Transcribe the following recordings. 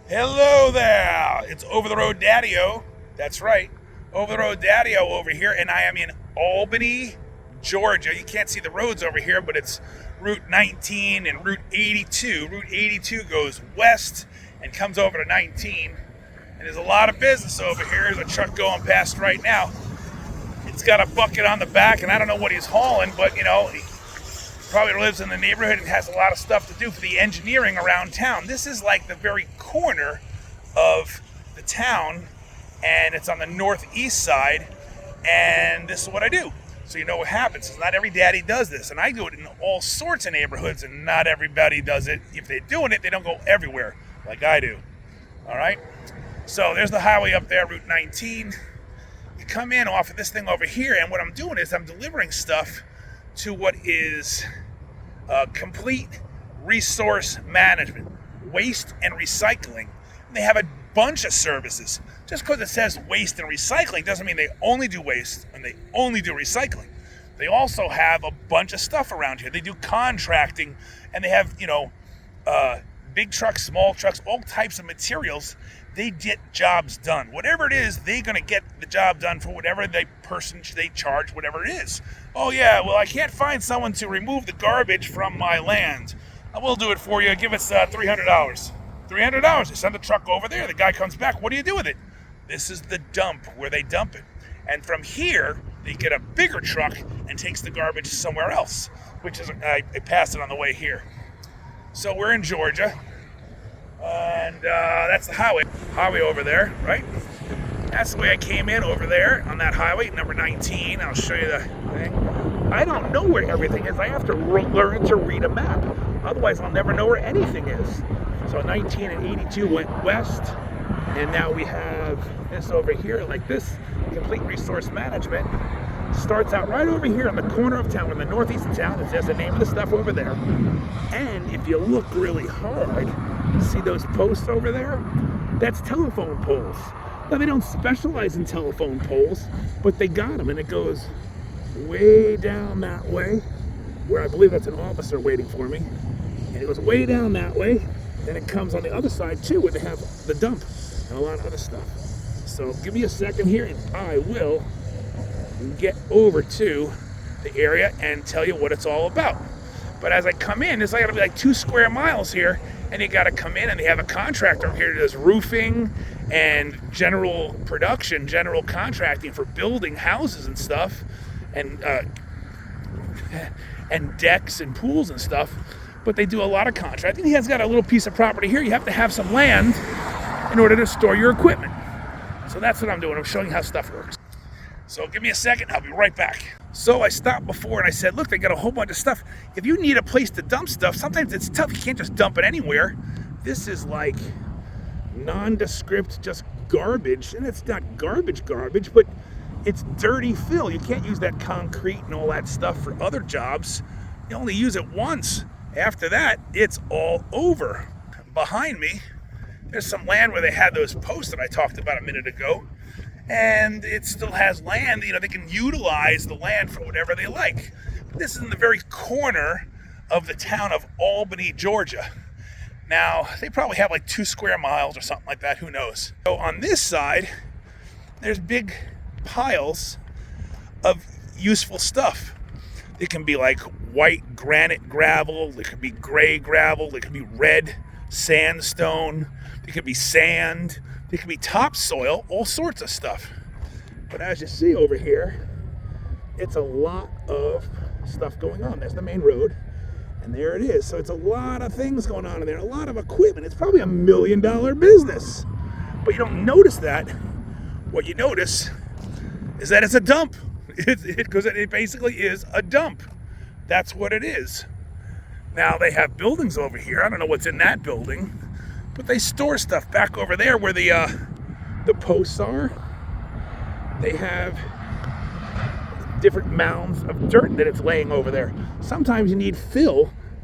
Hello there! It's Over the Road Daddy-O. That's right, Over the Road Daddy-O over here, and I am in Albany, Georgia. You can't see the roads over here, but it's Route 19 and Route 82. Route 82 goes west and comes over to 19. And there's a lot of business over here. There's a truck going past right now. It's got a bucket on the back, and I don't know what he's hauling, but you know, he probably lives in the neighborhood and has a lot of stuff to do for the engineering around town. This is like the very corner of the town, and it's on the northeast side, and this is what I do. So you know what happens. Not every daddy does this, and I do it in all sorts of neighborhoods, and not everybody does it. If they're doing it, they don't go everywhere like I do. All right? So there's the highway up there, Route 19. You come in off of this thing over here, and what I'm doing is I'm delivering stuff to what is complete resource management, waste and recycling. And they have a bunch of services. Just because it says waste and recycling doesn't mean they only do waste and they only do recycling. They also have a bunch of stuff around here. They do contracting, and they have, big trucks, small trucks, all types of materials. They get jobs done. Whatever it is, they're going to get the job done for whatever they charge, whatever it is. Oh yeah, well, I can't find someone to remove the garbage from my land. I will do it for you. Give us $300. $300. They send the truck over there. The guy comes back. What do you do with it? This is the dump where they dump it. And from here, they get a bigger truck and takes the garbage somewhere else, which is, I passed it on the way here. So we're in Georgia, and that's the highway over there, right? That's the way I came in over there on that highway, number 19. I'll show you the thing. I don't know where everything is. I have to learn to read a map. Otherwise, I'll never know where anything is. So 19 and 82 went west, and now we have this over here, like this, complete resource management. Starts out right over here in the corner of town, in the northeast of town. It says the name of the stuff over there. And if you look really hard, see those posts over there? That's telephone poles. Now, they don't specialize in telephone poles, but they got them, and it goes way down that way, where I believe that's an officer waiting for me. And it goes way down that way, and it comes on the other side, too, where they have the dump and a lot of other stuff. So give me a second here, and I will get over to the area and tell you what it's all about. But as I come in, it's like, like 2 square miles here, and you got to come in, and they have a contractor over here that does roofing and general production, general contracting for building houses and stuff, and decks and pools and stuff. But they do a lot of contracting. He has got a little piece of property here. You have to have some land in order to store your equipment. So that's what I'm doing. I'm showing you how stuff works. So give me a second, I'll be right back. So I stopped before and I said, look, they got a whole bunch of stuff. If you need a place to dump stuff, sometimes it's tough. You can't just dump it anywhere. This is like nondescript, just garbage. And it's not garbage, but it's dirty fill. You can't use that concrete and all that stuff for other jobs. You only use it once. After that, it's all over. Behind me, there's some land where they had those posts that I talked about a minute ago. And it still has land. They can utilize the land for whatever they like. This is in the very corner of the town of Albany, Georgia. Now, they probably have like 2 square miles or something like that, who knows. So on this side, there's big piles of useful stuff. It can be like white granite gravel, it could be gray gravel, it could be red sandstone, it could be sand, it could be topsoil, all sorts of stuff. But as you see over here, it's a lot of stuff going on. There's the main road, and there it is. So it's a lot of things going on in there, a lot of equipment. It's probably $1 million business. But you don't notice that. What you notice is that it's a dump. Because it basically is a dump. That's what it is. Now they have buildings over here. I don't know what's in that building. But they store stuff back over there where the posts are. They have different mounds of dirt that it's laying over there. Sometimes you need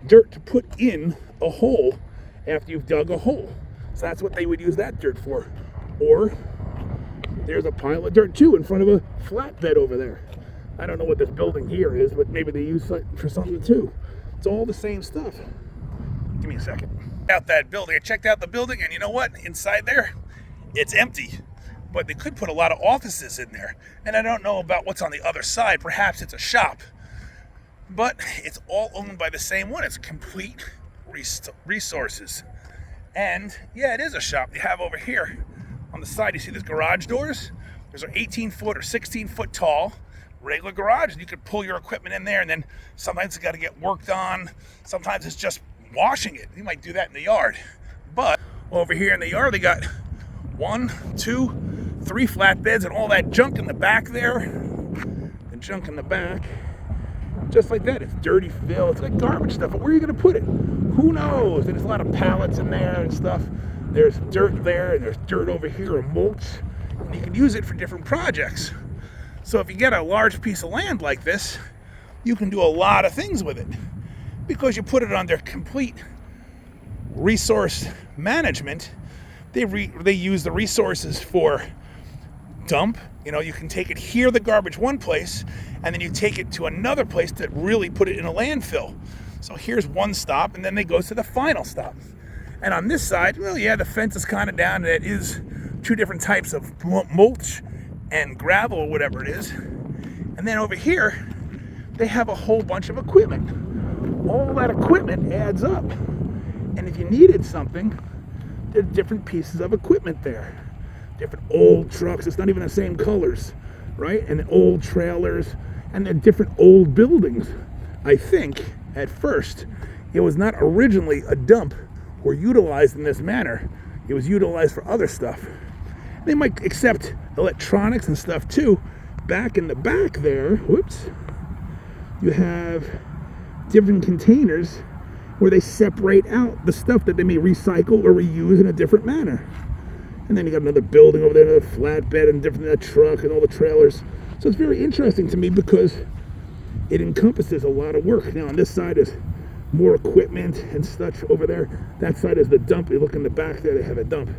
dirt to put in a hole after you've dug a hole. So that's what they would use that dirt for. Or there's a pile of dirt too in front of a flatbed over there. I don't know what this building here is, but maybe they use it for something too. It's all the same stuff. Give me a second. Out that building. I checked out the building, and you know what? Inside there, it's empty. But they could put a lot of offices in there. And I don't know about what's on the other side. Perhaps it's a shop. But it's all owned by the same one. It's Complete Resources. And yeah, it is a shop. You have over here on the side, you see these garage doors? Those are 18-foot or 16-foot tall, regular garage. And you could pull your equipment in there, and then sometimes it's got to get worked on. Sometimes it's just washing it. You might do that in the yard. But over here in the yard, they got 1, 2, 3 flatbeds and all that junk in the back there. The junk in the back. Just like that. It's dirty fill. It's like garbage stuff. But where are you going to put it? Who knows? And there's a lot of pallets in there and stuff. There's dirt there, and there's dirt over here, or mulch. And you can use it for different projects. So if you get a large piece of land like this, you can do a lot of things with it. Because you put it under Complete Resource Management, they use the resources for dump. You know, you can take it here, the garbage, one place, and then you take it to another place to really put it in a landfill. So here's one stop, and then they go to the final stop. And on this side, well, yeah, the fence is kind of down, and it is 2 different types of mulch and gravel or whatever it is. And then over here, they have a whole bunch of equipment. All that equipment adds up. And if you needed something, there's different pieces of equipment there. Different old trucks, it's not even the same colors, right? And old trailers, and then different old buildings. I think, at first, it was not originally a dump or utilized in this manner. It was utilized for other stuff. They might accept electronics and stuff too. Back in the back there, whoops, you have different containers where they separate out the stuff that they may recycle or reuse in a different manner. And then you got another building over there, another flatbed and different truck and all the trailers. So it's very interesting to me because it encompasses a lot of work. Now on this side is more equipment and such over there. That side is the dump. You look in the back there, they have a dump.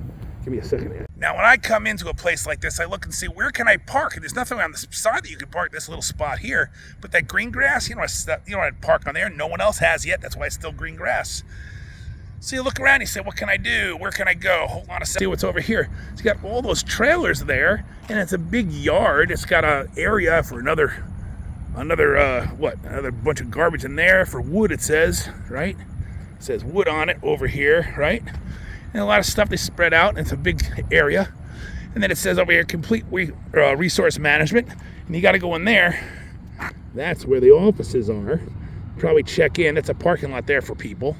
Give me a second. Now when I come into a place like this, I look and see where can I park? And there's nothing on the side that you can park, this little spot here. But that green grass, you know I park on there. No one else has yet. That's why it's still green grass. So you look around, you say, what can I do? Where can I go? Hold on a second. See what's over here. So you got all those trailers there, and it's a big yard. It's got an area for another bunch of garbage in there for wood, it says, right? It says wood on it over here, right? And a lot of stuff they spread out, and it's a big area. And then it says over here, Complete Resource Management, and you got to go in there. That's where the offices are. Probably check in. It's a parking lot there for people.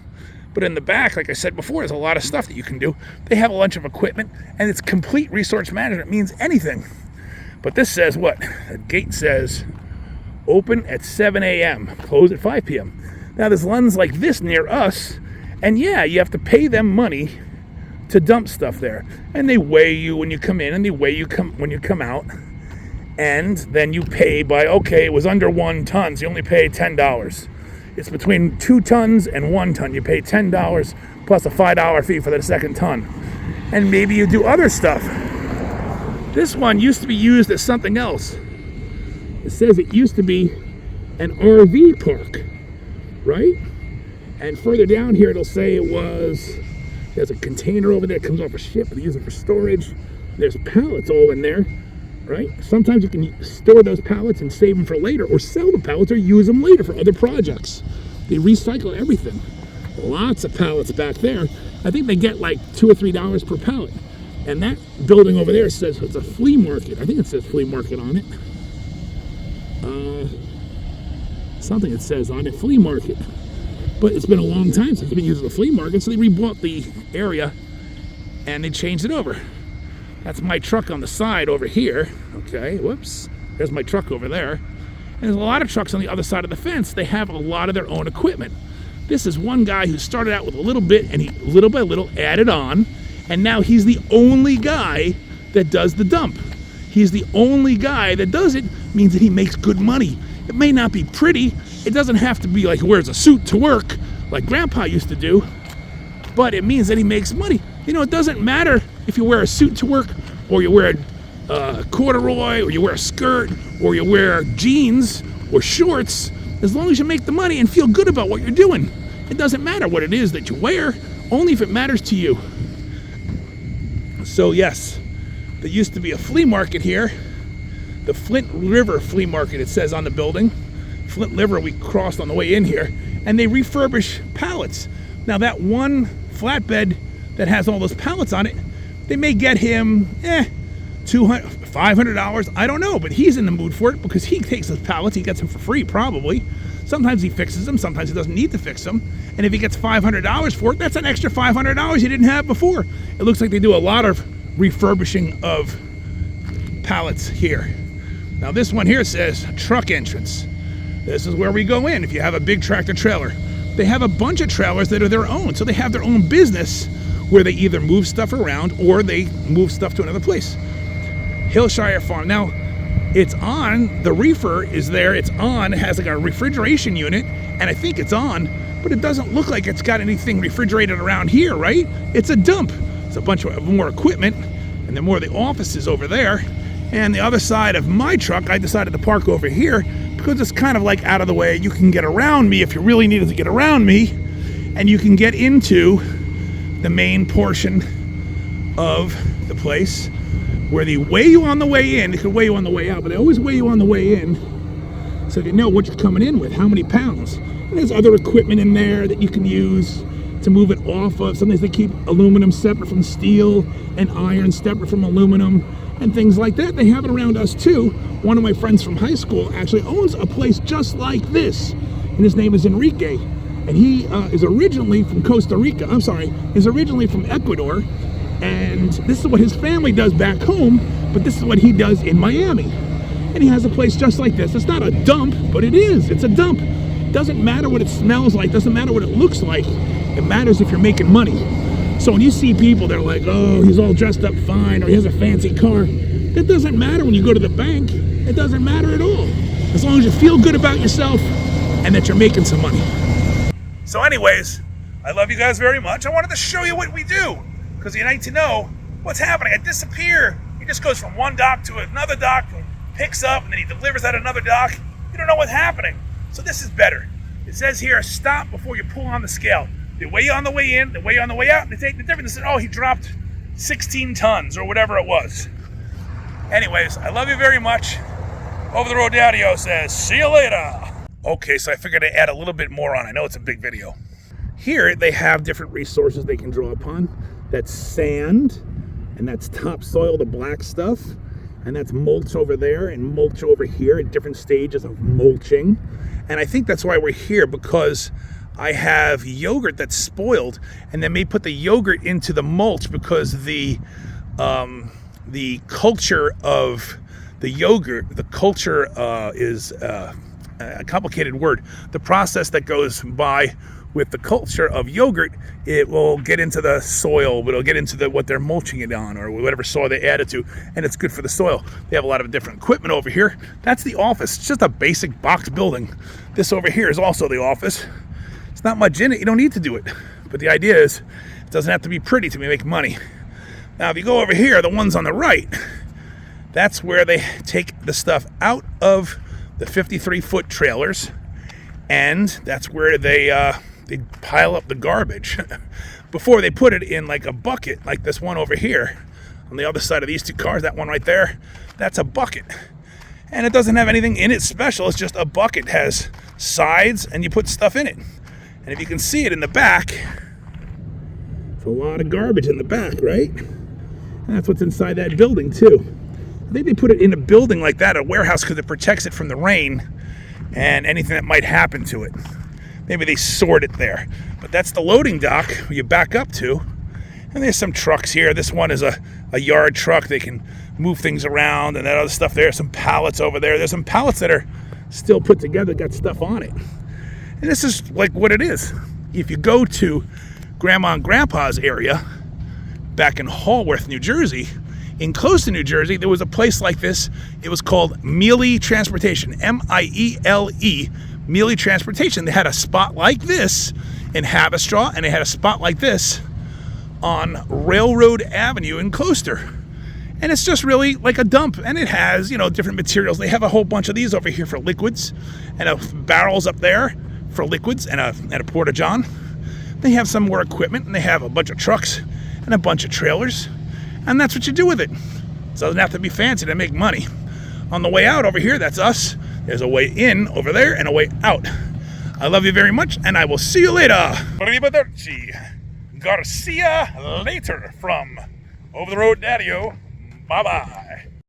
But in the back, like I said before, there's a lot of stuff that you can do. They have a bunch of equipment, and it's Complete Resource Management. It means anything. But this says what? The gate says open at 7 a.m., close at 5 p.m. Now, there's ones like this near us, and yeah, you have to pay them money to dump stuff there. And they weigh you when you come in, and they weigh you when you come out. And then you pay by, okay, it was under 1 ton, so you only pay $10. It's between 2 tons and 1 ton. You pay $10 plus a $5 fee for the second ton. And maybe you do other stuff. This one used to be used as something else. It says it used to be an RV park, right? And further down here, it'll say there's a container over there that comes off a ship. They use it for storage. There's pallets all in there, right? Sometimes you can store those pallets and save them for later, or sell the pallets or use them later for other projects. They recycle everything. Lots of pallets back there. I think they get like $2 or $3 per pallet. And that building over there says it's a flea market. I think it says flea market on it. Something it says on it, flea market. But it's been a long time since it's been used as a flea market, so they rebought the area and they changed it over. That's my truck on the side over here. Okay, whoops. There's my truck over there. And there's a lot of trucks on the other side of the fence. They have a lot of their own equipment. This is one guy who started out with a little bit, and he little by little added on, and now he's the only guy that does the dump. He's the only guy that does it, means that he makes good money. It may not be pretty. It doesn't have to be like he wears a suit to work, like Grandpa used to do, but it means that he makes money. You know, it doesn't matter if you wear a suit to work, or you wear a corduroy, or you wear a skirt, or you wear jeans or shorts, as long as you make the money and feel good about what you're doing. It doesn't matter what it is that you wear only if it matters to you. So yes, there used to be a flea market here, the Flint River Flea Market, it says on the building. Flint River we crossed on the way in here, and they refurbish pallets. Now that one flatbed that has all those pallets on it, they may get him $200, $500, I don't know, but he's in the mood for it because he takes his pallets, he gets them for free probably. Sometimes he fixes them, sometimes he doesn't need to fix them. And if he gets $500 for it, that's an extra $500 he didn't have before. It looks like they do a lot of refurbishing of pallets here. Now this one here says truck entrance. This is where we go in if you have a big tractor trailer. They have a bunch of trailers that are their own, so they have their own business where they either move stuff around or they move stuff to another place. Hillshire Farm. Now, it's on, the reefer is there, it's on, it has like a refrigeration unit, and I think it's on, but it doesn't look like it's got anything refrigerated around here, right? It's a dump. It's a bunch of more equipment, and then more of the offices over there. And the other side of my truck, I decided to park over here because it's kind of like out of the way. You can get around me if you really needed to get around me, and you can get into the main portion of the place where they weigh you on the way in. They could weigh you on the way out, but they always weigh you on the way in so they know what you're coming in with, how many pounds. And there's other equipment in there that you can use to move it off of. Sometimes they keep aluminum separate from steel and iron separate from aluminum and things like that. They have it around us too. One of my friends from high school actually owns a place just like this, and his name is Enrique. And he is originally from Costa Rica. Is originally from Ecuador. And this is what his family does back home, but this is what he does in Miami. And he has a place just like this. It's not a dump, but it is. It's a dump. It doesn't matter what it smells like. Doesn't matter what it looks like. It matters if you're making money. So when you see people, they're like, oh, he's all dressed up fine, or he has a fancy car. That doesn't matter when you go to the bank. It doesn't matter at all. As long as you feel good about yourself and that you're making some money. So anyways, I love you guys very much. I wanted to show you what we do, because you need to know what's happening. I disappear. He just goes from one dock to another dock, picks up, and then he delivers at another dock. You don't know what's happening. So this is better. It says here, stop before you pull on the scale. They weigh you on the way in, they weigh you on the way out, and they take the difference. They say, oh, he dropped 16 tons or whatever it was. Anyways, I love you very much. Over the Road Daddy-O says, see you later. Okay, so I figured I'd add a little bit more on. I know it's a big video. Here, they have different resources they can draw upon. That's sand, and that's topsoil, the black stuff, and that's mulch over there and mulch over here at different stages of mulching. And I think that's why we're here, because I have yogurt that's spoiled, and they may put the yogurt into the mulch because the culture of the yogurt, the culture is a complicated word. The process that goes by with the culture of yogurt, it will get into the soil, but it'll get into what they're mulching it on, or whatever soil they add it to, and it's good for the soil. They have a lot of different equipment over here. That's the office. It's just a basic box building. This over here is also the office. It's not much in it. You don't need to do it. But the idea is, it doesn't have to be pretty to make money. Now, if you go over here, the ones on the right, that's where they take the stuff out of the 53-foot trailers, and that's where they pile up the garbage before they put it in like a bucket, like this one over here on the other side of these two cars. That one right there, that's a bucket, and it doesn't have anything in it special. It's just a bucket. It has sides, and you put stuff in it. And if you can see it in the back, it's a lot of garbage in the back, right? And that's what's inside that building too. I think they put it in a building like that, a warehouse, because it protects it from the rain and anything that might happen to it. Maybe they sort it there. But that's the loading dock where you back up to. And there's some trucks here. This one is a yard truck. They can move things around, and that other stuff there. Some pallets over there. There's some pallets that are still put together, got stuff on it. And this is like what it is. If you go to Grandma and Grandpa's area back in Hallworth, New Jersey, in Closter, New Jersey, there was a place like this. It was called Mealy Transportation, M-I-E-L-E, Mealy Transportation. They had a spot like this in Haverstraw, and they had a spot like this on Railroad Avenue in Closter. And it's just really like a dump, and it has, different materials. They have a whole bunch of these over here for liquids, and barrels up there for liquids, and a porta-john. They have some more equipment, and they have a bunch of trucks and a bunch of trailers, and that's what you do with it. So it doesn't have to be fancy to make money. On the way out over here, that's us. There's a way in over there and a way out. I love you very much, and I will see you later. Arrivederci. Garcia later from Over the Road Daddy-O. Bye-bye.